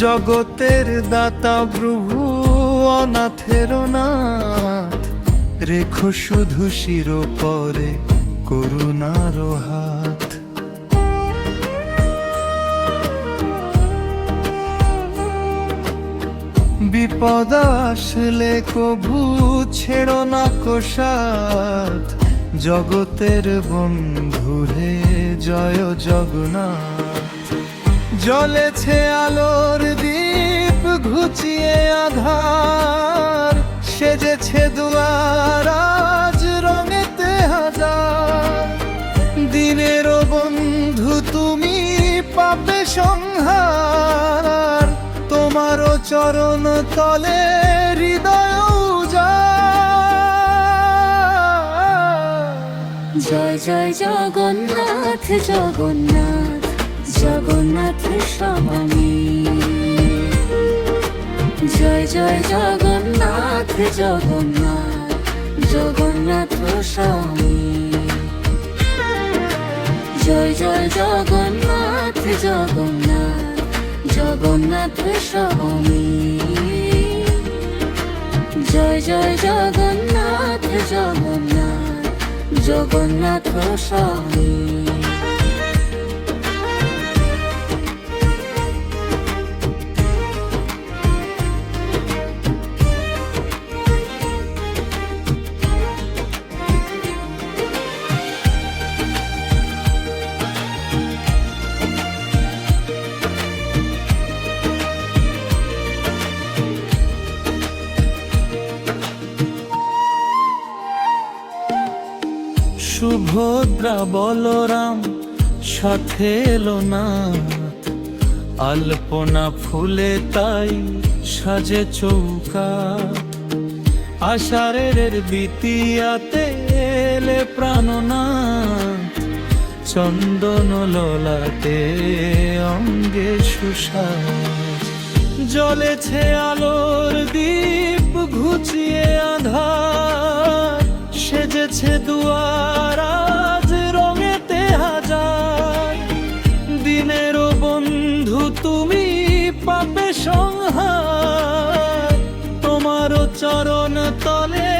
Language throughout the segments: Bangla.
জগতের দাতা প্রভু অনাথের নাথ, রেখো শুধু শিরোপরে করুণার হাত। বিপদ আসলে কভু ছেড়ো না কোষাত, জগতের বন্ধুরে জয় জগন্নাথ। জ্বলেছে আলোর দীপ ঘুচিয়ে আধার, সেজেছে দুয়ার আজ রঙেতে হাজার। দিনেরও বন্ধু তুমি পাপে সংহার, তোমারও চরণ তলে হৃদয় উজাড়। জয় জয় জগন্নাথ জগন্নাথ জগন্নাথ স্বামী। জয় জয় জগন্নাথ জগন্নাথ জগন্নাথ স্বামী। জয় জয় জগন্নাথ জগন্নাথ জগন্নাথ স্বামী। জয় জয় জগন্নাথ জগন্নাথ জগন্নাথ স্বামী। সুভদ্রা বলরাম সাথে এলো নাথ, আলপনা ফুলে তাই সাজে চৌকা। আষাঢ়ের বিতিয়াতে এলে প্রাণনাথ, চন্দন ললাটে অঙ্গে সুসাজ। জ্বলেছে আলোর দীপ ঘুচিয়ে আধার, সেজেছে দুয়ার আজ রঙেতে হাজার। দিনেরও বন্ধু তুমি পাপে সংহার, তোমারও চরণ তলে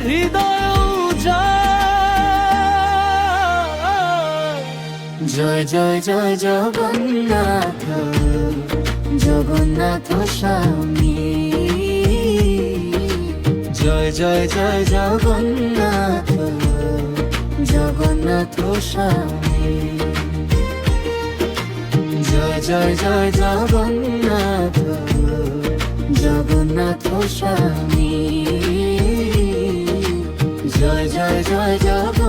হৃদয় উজাড়। জয় জয় জয় জগন্নাথ জগন্নাথ স্বামী। জয় জয় জয় জগন্নাথ জগন্নাথ স্বামী। জয় জয় জয় জগন্নাথ জগন্নাথ স্বামী। জয় জয় জয় জগন্নাথ